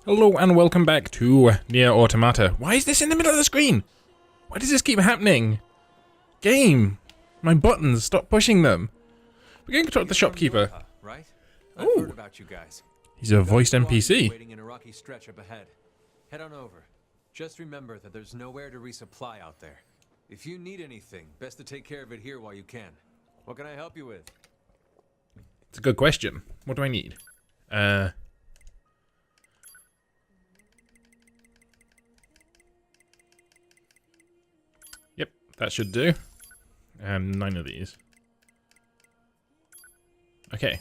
Hello and welcome back to Nier Automata. Why is this in the middle of the screen? Why does this keep happening? Game! My buttons, stop pushing them. We're going to talk to the shopkeeper. Right? I've heard about you guys. He's a voiced NPC. Waiting in a rocky stretch up ahead. Head on over. Just remember that there's nowhere to resupply out there. If you need anything, best to take care of it here while you can. What can I help you with? It's a good question. What do I need? Yep, that should do. 9 of these. Okay.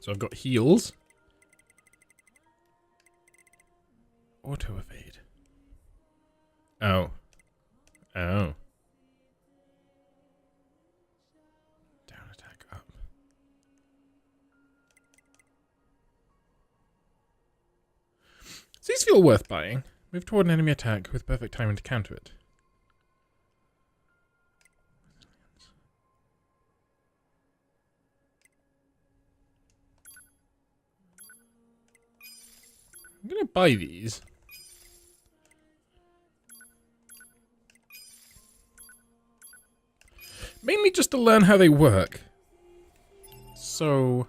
So I've got heals. Auto evade. Oh. Oh. Down attack up. These feel worth buying. Move toward an enemy attack with perfect timing to counter it. I'm gonna buy these. Mainly just to learn how they work. So...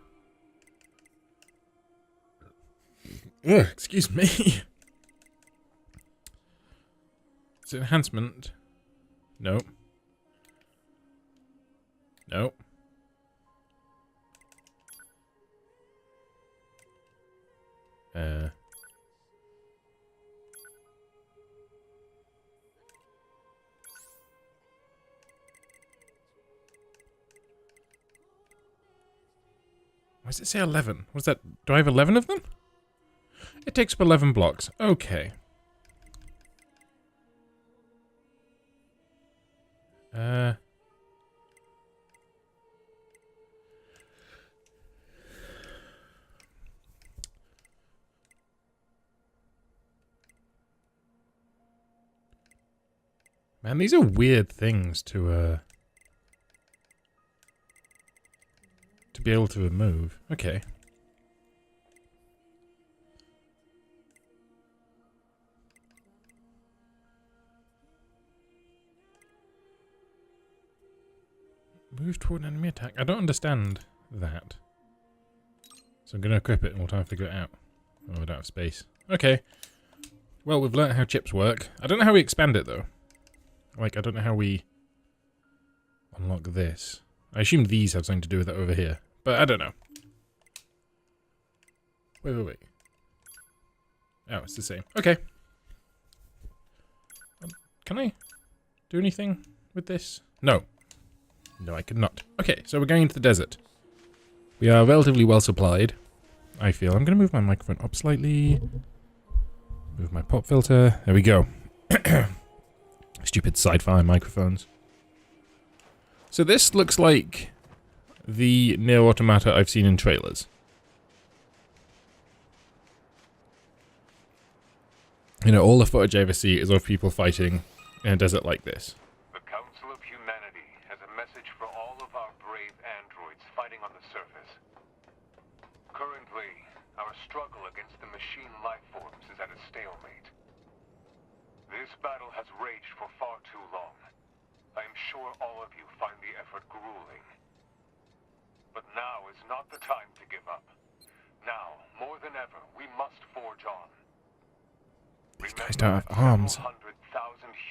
Ugh, excuse me. It's an enhancement. Nope. Nope. Why does it say 11? What's that? Do I have 11 of them? It takes up 11 blocks. Okay. Man, these are weird things to be able to remove. Okay. Move toward an enemy attack. I don't understand that. So I'm going to equip it and we'll try and figure it out. Oh, I don't have space. Okay. Well, we've learnt how chips work. I don't know how we expand it, though. Like, I don't know how we unlock this. I assume these have something to do with it over here. But I don't know. Wait. Oh, it's the same. Okay. Can I do anything with this? No. No, I could not. Okay, so we're going into the desert. We are relatively well supplied, I feel. I'm going to move my microphone up slightly. Move my pop filter. There we go. Stupid sci-fi microphones. So this looks like the Nier Automata I've seen in trailers. You know, all the footage I ever see is of people fighting in a desert like this. The Council of Humanity has a message for all of our brave androids fighting on the surface. Currently, our struggle against the machine life forms is at a stalemate. This battle has raged for far too long. I am sure all of you find the effort grueling. But now is not the time to give up. Now, more than ever, we must forge on. These guys don't have arms. 100,000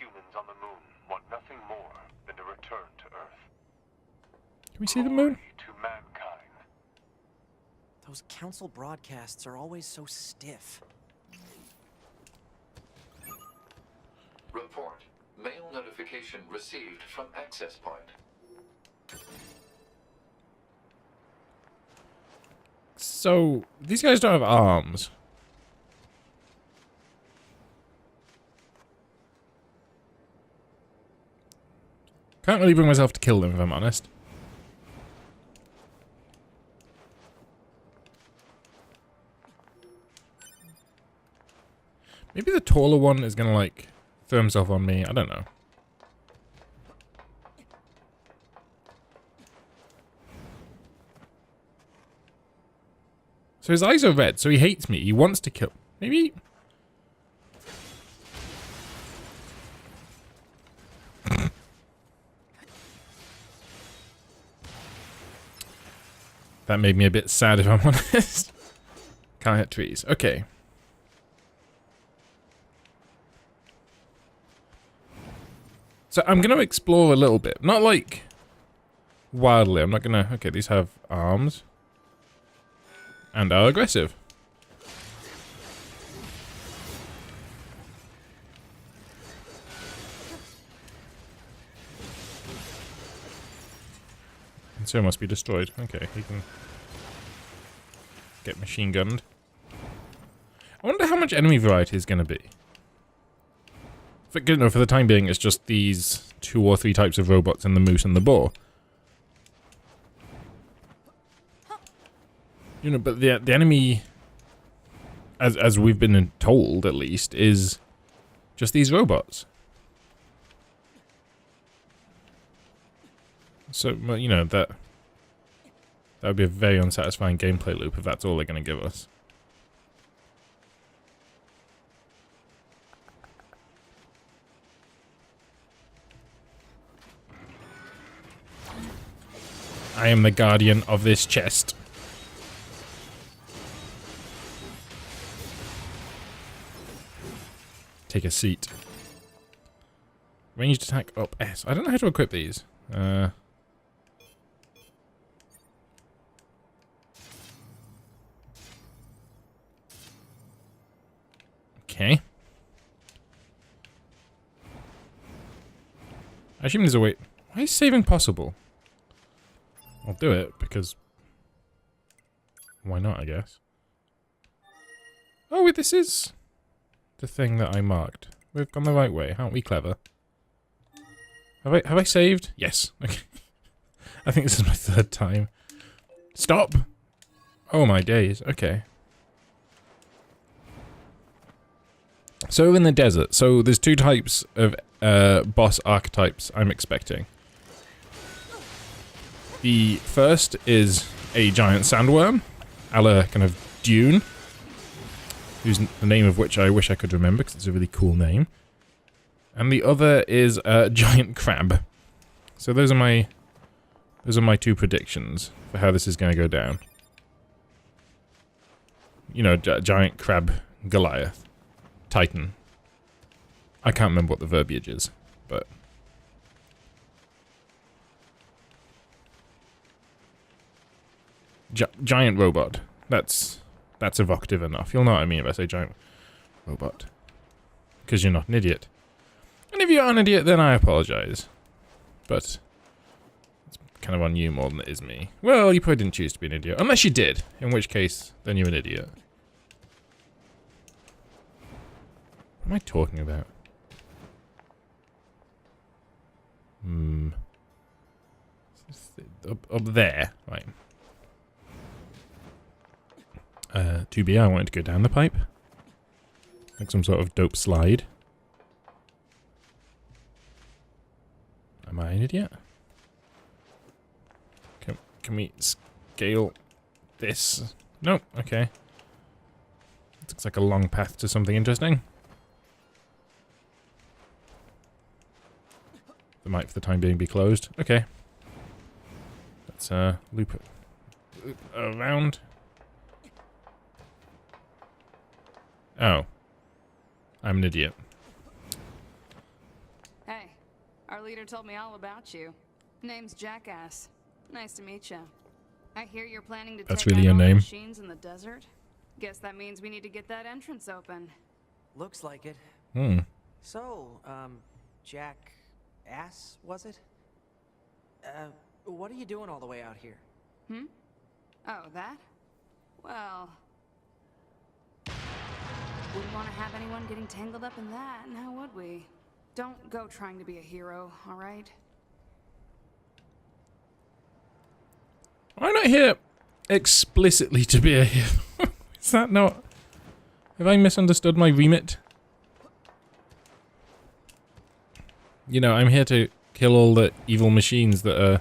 humans on the moon want nothing more than to return to Earth. Can we see the moon? Glory to mankind. Those council broadcasts are always so stiff. Report. Mail notification received from access point. So, these guys don't have arms. Can't really bring myself to kill them, if I'm honest. Maybe the taller one is gonna, like, throw himself on me. I don't know. So his eyes are red, so he hates me. He wants to kill... Maybe... That made me a bit sad, if I'm honest. Can't hit trees. Okay. So I'm going to explore a little bit. Not like wildly. I'm not going to... Okay, these have arms. And are aggressive. And so must be destroyed. Okay, he can get machine gunned. I wonder how much enemy variety is going to be. For the time being, it's just these 2 or 3 types of robots and the moose and the boar. You know, but the enemy, as we've been told at least, is just these robots. So, well, you know, that would be a very unsatisfying gameplay loop if that's all they're going to give us. I am the guardian of this chest. Take a seat. Ranged attack up S. I don't know how to equip these. Okay. I assume there's a way. Why is saving possible? I'll do it because why not, I guess. Oh, wait, this is the thing that I marked. We've gone the right way. Aren't we clever? Have I saved? Yes. Okay. I think this is my 3rd time. Stop! Oh my days. Okay. So we're in the desert. So there's 2 types of boss archetypes I'm expecting. The first is a giant sandworm, a la kind of Dune, whose the name of which I wish I could remember because it's a really cool name. And the other is a giant crab. So those are my 2 predictions for how this is going to go down. You know, giant crab Goliath. Titan. I can't remember what the verbiage is, but... giant robot. That's evocative enough. You'll know what I mean if I say giant robot. Because you're not an idiot. And if you are an idiot, then I apologize. But it's kind of on you more than it is me. Well, you probably didn't choose to be an idiot. Unless you did. In which case, then you're an idiot. What am I talking about? Up there. Right. 2B, I wanted to go down the pipe. Like some sort of dope slide. Am I an idiot? Can we scale this? No, okay. It looks like a long path to something interesting. The might for the time being be closed. Okay. Let's loop it around. Oh. I'm an idiot. Hey, our leader told me all about you. Name's Jackass. Nice to meet you. I hear you're planning to That's take really out your all the name. machines in the desert. Guess that means we need to get that entrance open. Looks like it. Hmm. So, Jackass, was it? What are you doing all the way out here? Hmm? Oh, that? Well... wouldn't want to have anyone getting tangled up in that, now would we? Don't go trying to be a hero, alright? I'm not here explicitly to be a hero. Is that not... Have I misunderstood my remit? You know, I'm here to kill all the evil machines that are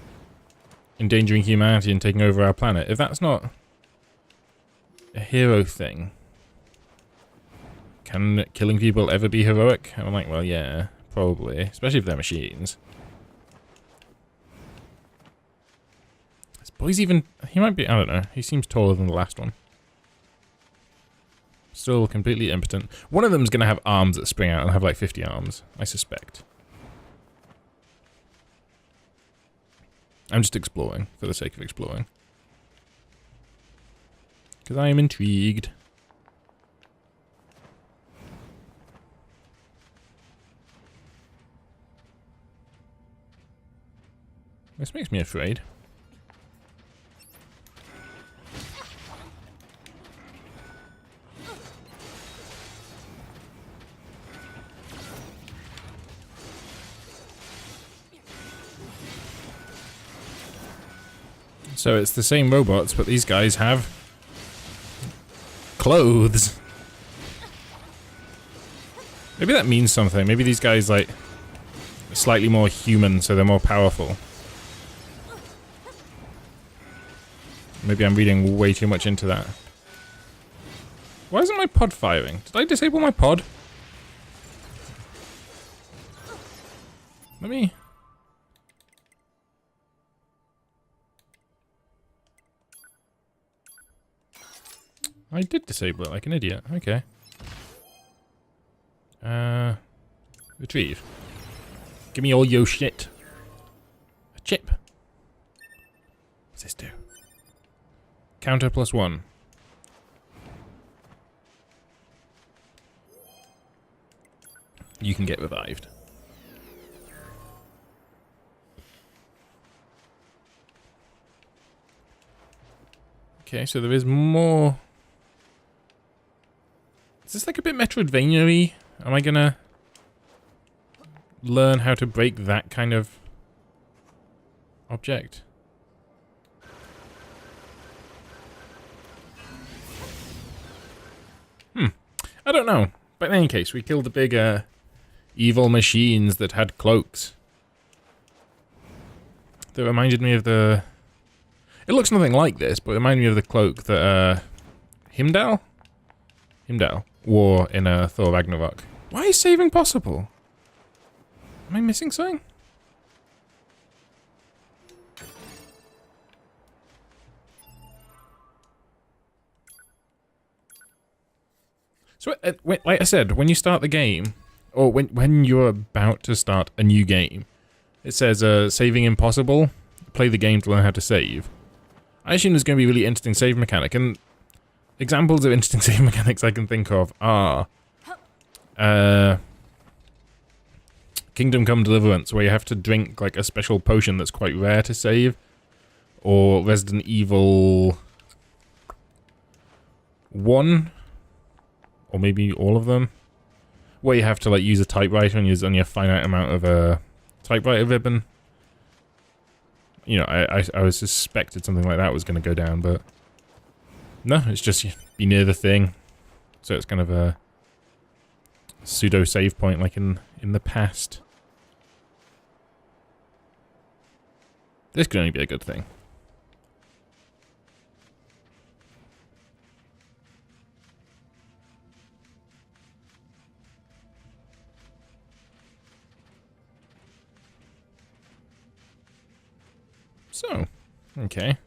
endangering humanity and taking over our planet. If that's not... a hero thing. Can killing people ever be heroic? And I'm like, well, yeah, probably. Especially if they're machines. This boy's even... He might be... I don't know. He seems taller than the last one. Still completely impotent. One of them's going to have arms that spring out and have like 50 arms, I suspect. I'm just exploring for the sake of exploring. Because I am intrigued. This makes me afraid. So it's the same robots, but these guys have clothes. Maybe that means something. Maybe these guys, like, are slightly more human, so they're more powerful. Maybe I'm reading way too much into that. Why isn't my pod firing? Did I disable my pod? Let me... I did disable it like an idiot. Okay. Retrieve. Give me all your shit. A chip. What's this do? Counter +1. You can get revived. Okay, so there is more... Is this like a bit Metroidvania-y? Am I gonna learn how to break that kind of object? I don't know. But in any case, we killed the big evil machines that had cloaks. That reminded me of the... It looks nothing like this, but it reminded me of the cloak that Heimdall wore in Thor Ragnarok. Why is saving possible? Am I missing something? So, like I said, when you start the game, or when you're about to start a new game, it says saving impossible. Play the game to learn how to save. I assume there's going to be a really interesting save mechanic, and examples of interesting save mechanics I can think of are Kingdom Come Deliverance, where you have to drink like a special potion that's quite rare to save, or Resident Evil 1, or maybe all of them, where you have to like use a typewriter and use only a finite amount of typewriter ribbon. You know, I was suspected something like that was going to go down, but no, it's just be near the thing, so it's kind of a pseudo save point like in the past. This could only be a good thing. So, okay.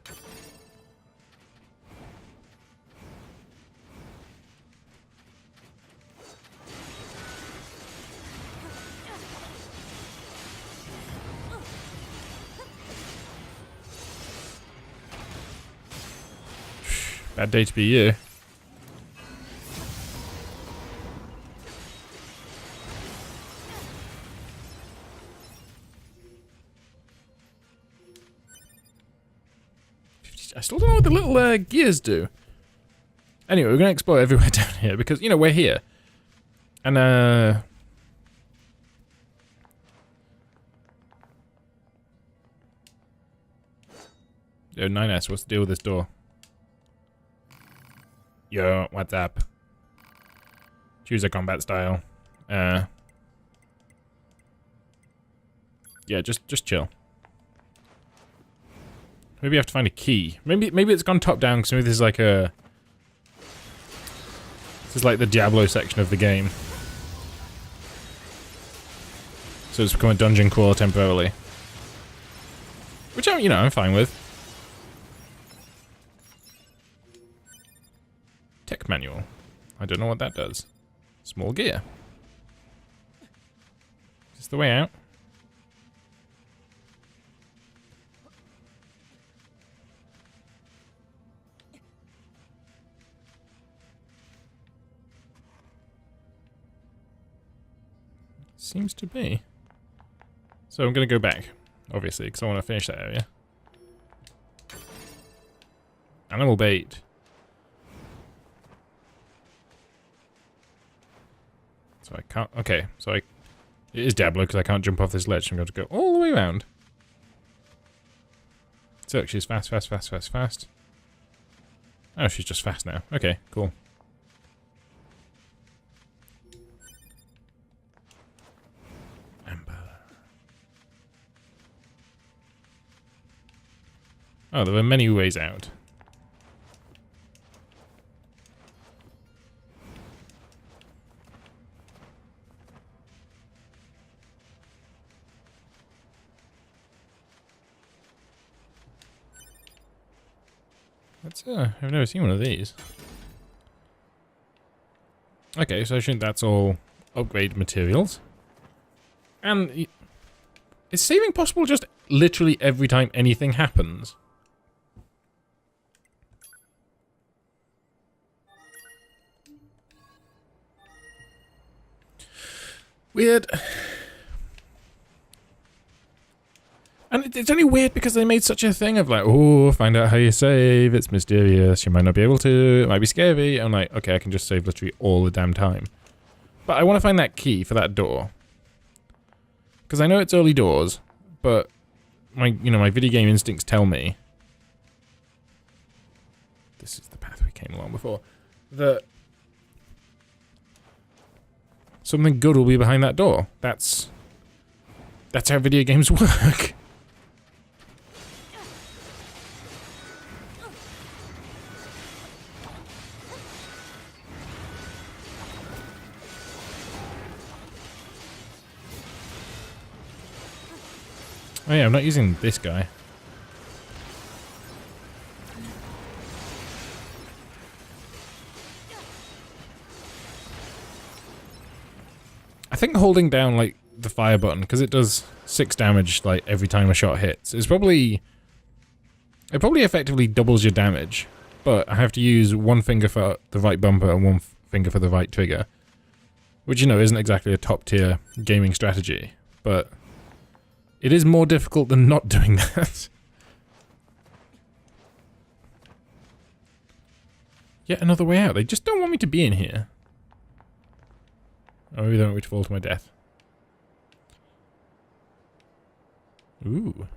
Bad day to be you. I still don't know what the little gears do. Anyway, we're going to explore everywhere down here because, you know, we're here. And, Yo, 9S, what's the deal with this door? Yo, what's up? Choose a combat style. Yeah, just chill. Maybe I have to find a key. Maybe it's gone top down because maybe this is like a is like the Diablo section of the game. So it's become a dungeon crawler temporarily. Which I'm, I'm fine with. Tech manual. I don't know what that does. Small gear. Is this the way out? Seems to be. So I'm going to go back, obviously, because I want to finish that area. Animal bait. So I can't... Okay, so it is Diablo because I can't jump off this ledge. So I'm going to go all the way around. So she's fast, fast, fast, fast, fast. Oh, she's just fast now. Okay, cool. Oh, there are many ways out. I've never seen one of these. Okay, so I think that's all upgrade materials. And is saving possible just literally every time anything happens? Weird. And it's only weird because they made such a thing of like, oh, find out how you save, it's mysterious, you might not be able to, it might be scary. I'm like, okay, I can just save literally all the damn time. But I want to find that key for that door. Because I know it's early doors, but my video game instincts tell me, this is the path we came along before, that something good will be behind that door. That's how video games work. Oh yeah, I'm not using this guy. I think holding down like the fire button, because it does 6 damage like every time a shot hits, it probably effectively doubles your damage. But I have to use one finger for the right bumper and one finger for the right trigger, which isn't exactly a top tier gaming strategy, but it is more difficult than not doing that. Yet another way out. They just don't want me to be in here. Oh, maybe they don't want me to fall to my death. Ooh.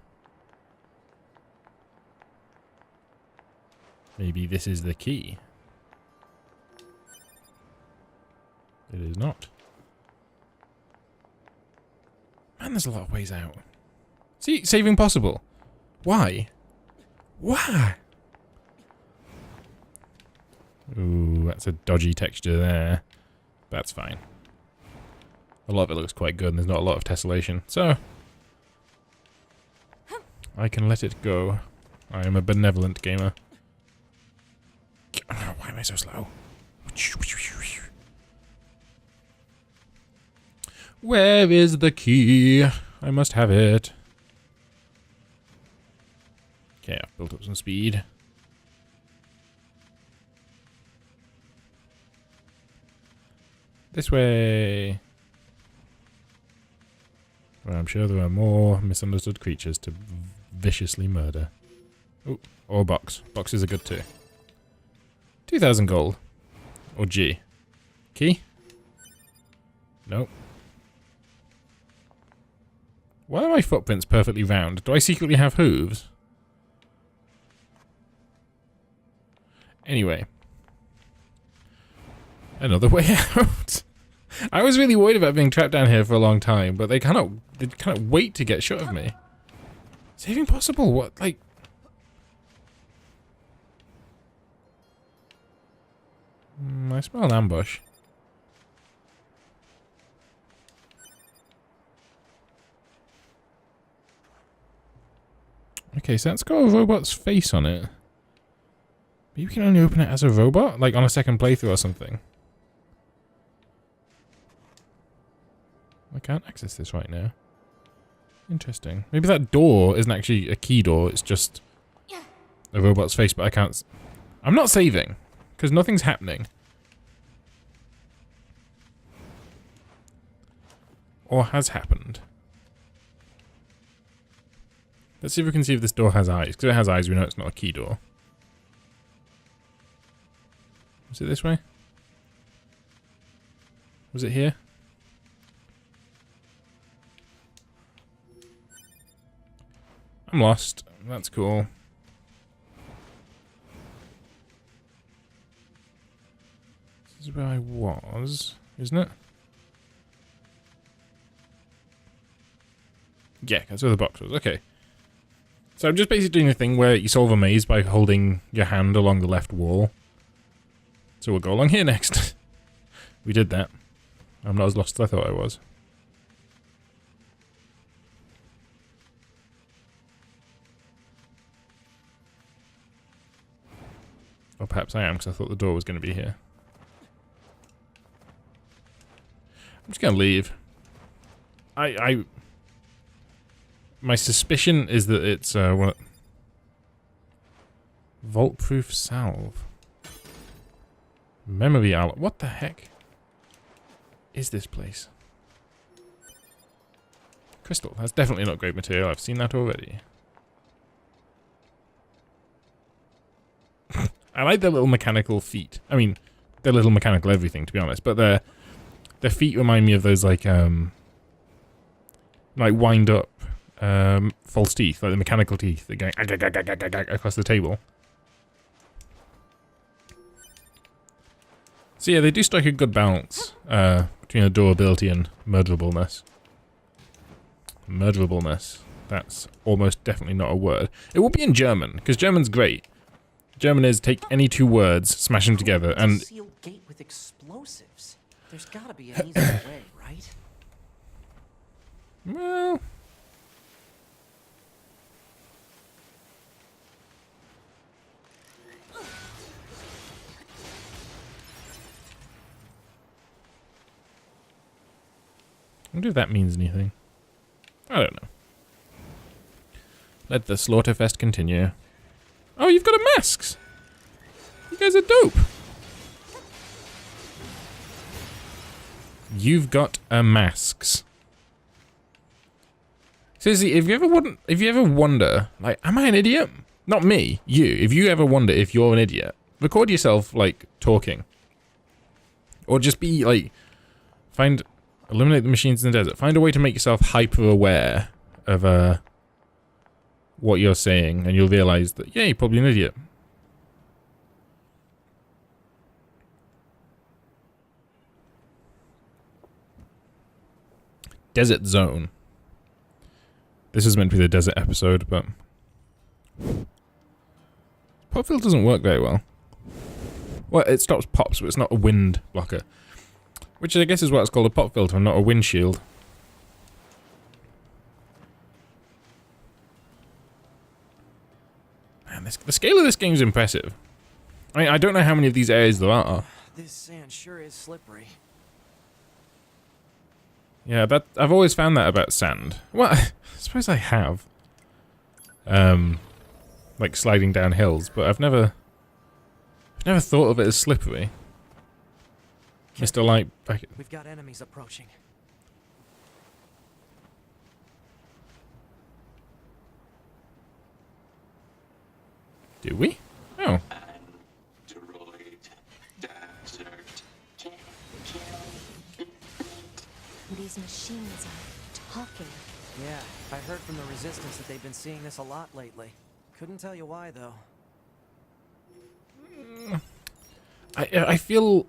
Maybe this is the key. It is not. Man, there's a lot of ways out. See, saving possible. Why? Why? Ooh, that's a dodgy texture there. That's fine. A lot of it looks quite good and there's not a lot of tessellation, so I can let it go. I am a benevolent gamer. Why am I so slow? Where is the key? I must have it. Okay, I've built up some speed. This way. Well, I'm sure there are more misunderstood creatures to viciously murder. Ooh, or box. Boxes are good too. 2,000 gold. Or G. Key? Nope. Why are my footprints perfectly round? Do I secretly have hooves? Anyway. Another way out. I was really worried about being trapped down here for a long time, but they cannot wait to get shut of me. Saving possible? What, like... I smell an ambush. Okay, so that's got a robot's face on it. But you can only open it as a robot? Like on a second playthrough or something. I can't access this right now. Interesting. Maybe that door isn't actually a key door, it's just a robot's face, but I can't... I'm not saving, because nothing's happening. Or has happened. Let's see if we can see if this door has eyes. Because it has eyes, we know it's not a key door. Was it this way? Was it here? I'm lost. That's cool. This is where I was, isn't it? Yeah, that's where the box was. Okay. So I'm just basically doing a thing where you solve a maze by holding your hand along the left wall. So we'll go along here next. We did that. I'm not as lost as I thought I was. Or perhaps I am, because I thought the door was going to be here. I'm just going to leave. My suspicion is that it's, what? Vault-proof salve. Memory alloy. What the heck is this place? Crystal. That's definitely not great material. I've seen that already. I like their little mechanical feet. I mean, their little mechanical everything, to be honest. But their feet remind me of those, like wind up false teeth, like the mechanical teeth that go across the table. So yeah, they do strike a good balance between adorability and murderableness. Murderableness. That's almost definitely not a word. It will be in German, because German's great. German is take any two words, smash them together, and... Sealed gate with explosives. There's gotta be an easier way, right? Well... I wonder if that means anything. I don't know. Let the Slaughterfest continue. Oh, you've got a masks! You guys are dope! You've got a masks. Seriously, if you ever wonder, like, am I an idiot? Not me, you. If you ever wonder if you're an idiot, record yourself, like, talking. Or just be, like, eliminate the machines in the desert. Find a way to make yourself hyper-aware of, what you're saying, and you'll realize that, yeah, you're probably an idiot. Desert Zone. This is meant to be the desert episode, but... Pop filter doesn't work very well. Well, it stops pops, but it's not a wind blocker. Which I guess is why it's called a pop filter and not a windshield. Man, the scale of this game is impressive. I mean, I don't know how many of these areas there are. This sand sure is slippery. Yeah, I've always found that about sand. Well, I suppose I have. Like sliding down hills, but I've never thought of it as slippery. Mr. Light back. We've got enemies approaching. Do we? Oh. These machines are talking. Yeah, I heard from the Resistance that they've been seeing this a lot lately. Couldn't tell you why, though. I feel...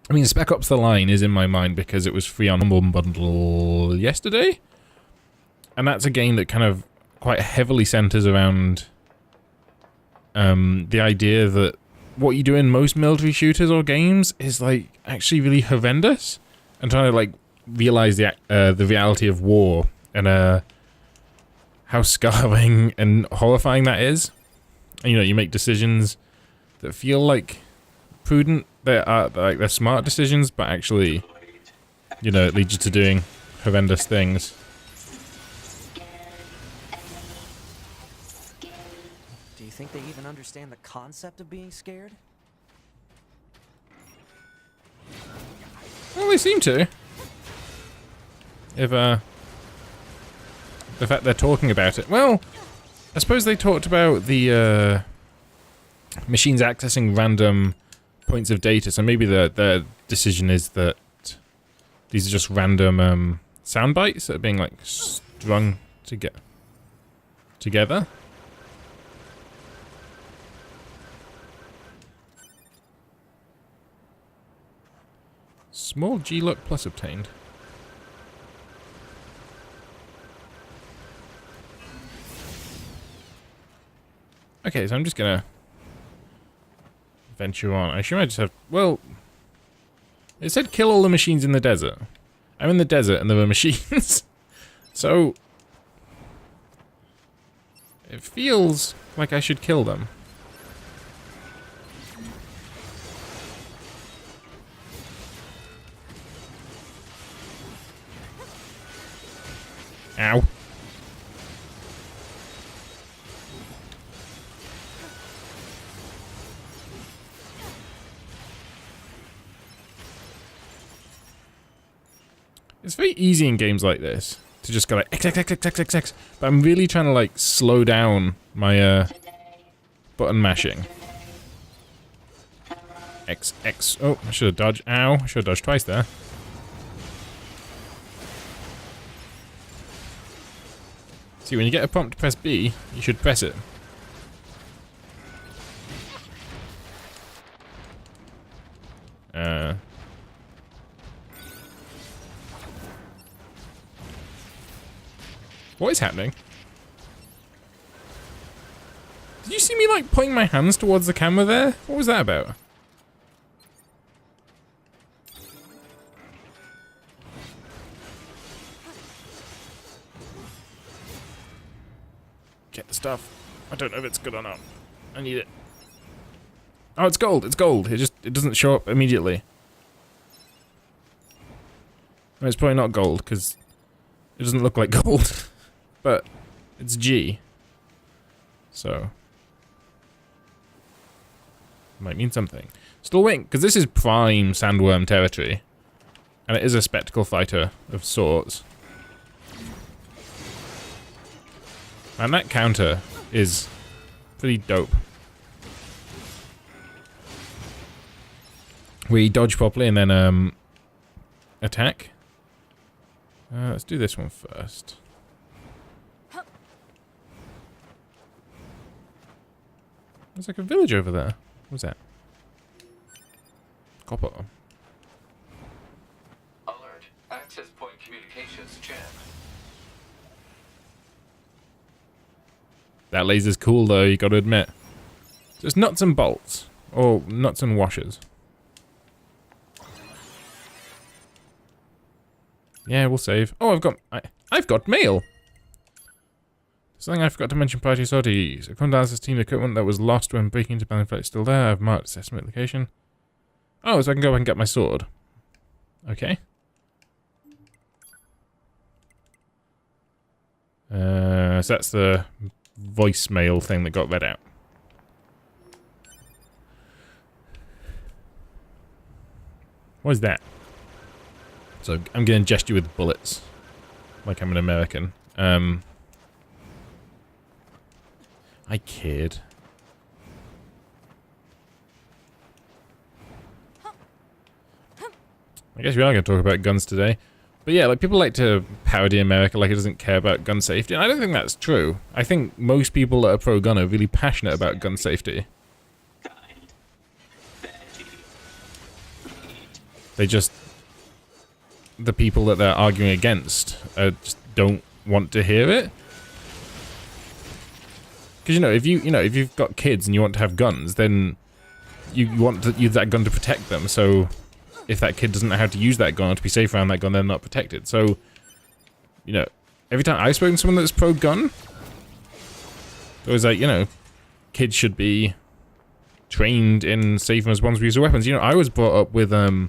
I mean, Spec Ops The Line is in my mind because it was free on Humble Bundle yesterday. And that's a game that kind of quite heavily centers around the idea that what you do in most military shooters or games is like actually really horrendous, and trying to like realize the reality of war and how scarring and horrifying that is. And, you know, you make decisions that feel like prudent, they're smart decisions, but actually, you know, it leads you to doing horrendous things. Do you think they even understand the concept of being scared? Well, they seem to. If the fact they're talking about it. Well, I suppose they talked about the machines accessing random points of data, so maybe the decision is that these are just random sound bites that are being like strung together. Small G-Luck plus obtained. Okay, so I'm just gonna venture on. I assume I just have... Well, it said kill all the machines in the desert. I'm in the desert and there were machines. So... it feels like I should kill them. Ow. It's very easy in games like this to just go like X, but I'm really trying to like slow down my button mashing. X. Oh, I should have dodged. Ow, I should have dodged twice there. See, when you get a prompt to press B, you should press it. What is happening? Did you see me like pointing my hands towards the camera there? What was that about? Get the stuff. I don't know if it's good or not. I need it. Oh, it's gold. It's gold. It doesn't show up immediately. Well, it's probably not gold because it doesn't look like gold. But it's G. So might mean something. Still waiting, because this is prime sandworm territory. And it is a spectacle fighter of sorts. And that counter is pretty dope. We dodge properly and then attack. Let's do this one first. There's like a village over there. What's that? Copper. Alert. Access point communications jammed. That laser's cool though, you gotta admit. Just nuts and bolts. Or nuts and washers. Yeah, we'll save. Oh, I've got mail! Something I forgot to mention prior to sorties. A condolences team equipment that was lost when breaking into Battlefield is still there. I've marked its estimate location. Oh, so I can go back and get my sword. Okay. So that's the voicemail thing that got read out. What is that? So I'm going to gesture with bullets. Like I'm an American. I kid. I guess we are going to talk about guns today. But yeah, like people like to parody America like it doesn't care about gun safety. And I don't think that's true. I think most people that are pro-gun are really passionate about gun safety. They just... the people that they're arguing against just don't want to hear it. Because if you've got kids and you want to have guns, then you want to use that gun to protect them, so if that kid doesn't know how to use that gun or to be safe around that gun, they're not protected. So, you know, every time I've spoken to someone that's pro-gun, it was like, you know, kids should be trained in safe and responsible use of weapons. You know, I was brought up with, I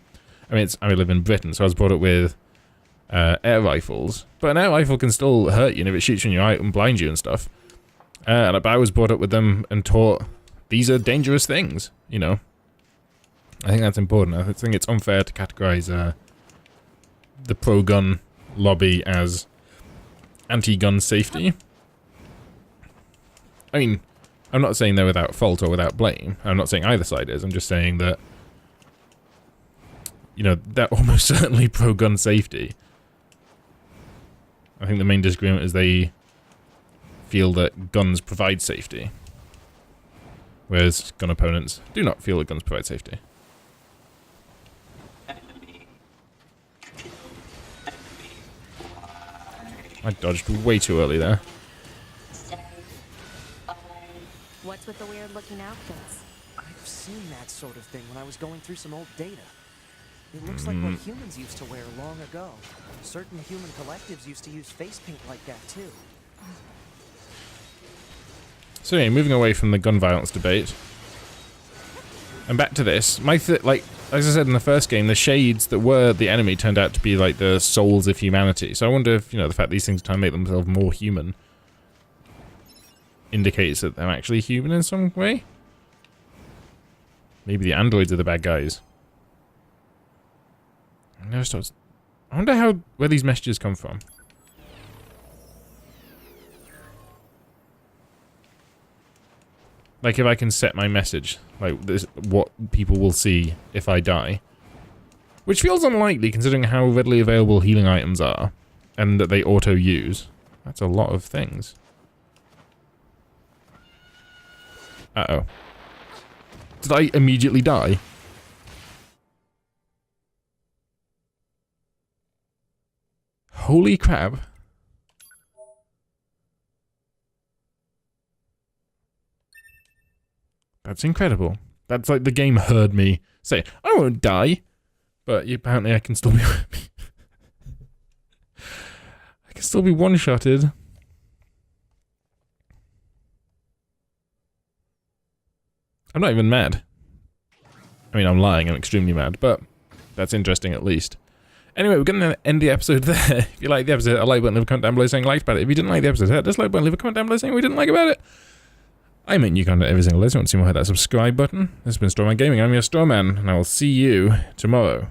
live in Britain, so I was brought up with air rifles. But an air rifle can still hurt you, and if it shoots you in your eye and blinds you and stuff. But I was brought up with them and taught these are dangerous things, you know. I think that's important. I think it's unfair to categorize the pro-gun lobby as anti-gun safety. I mean, I'm not saying they're without fault or without blame. I'm not saying either side is. I'm just saying that, you know, they're almost certainly pro-gun safety. I think the main disagreement is they feel that guns provide safety, whereas gun opponents do not feel that guns provide safety. I dodged way too early there. What's with the weird-looking outfits? I've seen that sort of thing when I was going through some old data. It looks like what humans used to wear long ago. Certain human collectives used to use face paint like that, too. So yeah, moving away from the gun violence debate, and back to this. Like as I said in the first game, the shades that were the enemy turned out to be like the souls of humanity. So I wonder if, you know, the fact these things try to make themselves more human indicates that they're actually human in some way. Maybe the androids are the bad guys. I wonder where these messages come from. Like if I can set my message, like this, what people will see if I die. Which feels unlikely considering how readily available healing items are, and that they auto-use. That's a lot of things. Uh-oh. Did I immediately die? Holy crap. That's incredible. That's like the game heard me say, I won't die. But apparently I can still be... I can still be one-shotted. I'm not even mad. I mean, I'm lying. I'm extremely mad. But that's interesting at least. Anyway, we're going to end the episode there. If you liked the episode, a like button, leave a comment down below saying you liked about it. If you didn't like the episode, hit that dislike button, leave a comment down below saying we didn't like about it. I make new content every single day, so if you want to see more, hit that subscribe button. This has been Strawman Gaming. I'm your Strawman, and I will see you tomorrow.